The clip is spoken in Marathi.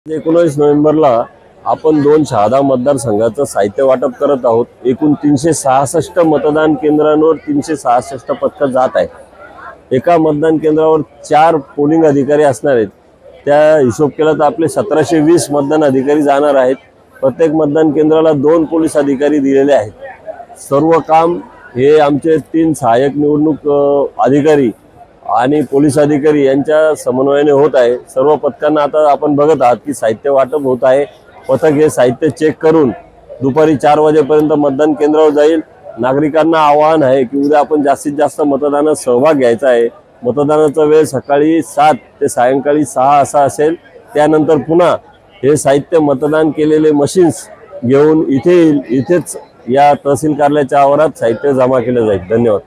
19 नोव्हेंबरला आपण 2 शहादा मतदारसंघाचं साहित्य वाटप करत आहोत। एकूण 366 मतदान केंद्रांवर 366 पथकं जात आहेत। एका मतदान केंद्रावर 4 पोलिंग अधिकारी असणार आहेत। त्या हिशोब केला तर आपले 1720 मतदान अधिकारी जाणार आहेत। प्रत्येक मतदान केंद्राला 2 पोलीस अधिकारी दिलेले आहेत। सर्व काम हे आमचे 3 सहाय्यक निवडणूक अधिकारी आणि पोलीस अधिकारी यांच्या समन्वयाने होत आहे। सर्व पथकांना आता आपण बघत आहात की साहित्य वाटप होत आहे। पथक हे साहित्य चेक करून दुपारी 4 वाजेपर्यंत मतदान केंद्रावर जाईल। नागरिकांना आवाहन आहे की उद्या आपण जास्तीत जास्त मतदानात सहभाग घ्यायचा आहे। मतदानाचा वेळ सकाळी 7 ते सायंकाळी 6 असा असेल। त्यानंतर पुन्हा हे साहित्य मतदान केलेले मशीन्स घेऊन इथेच या तहसील कार्यालयाच्या आवारात साहित्य जमा केले जाईल। धन्यवाद।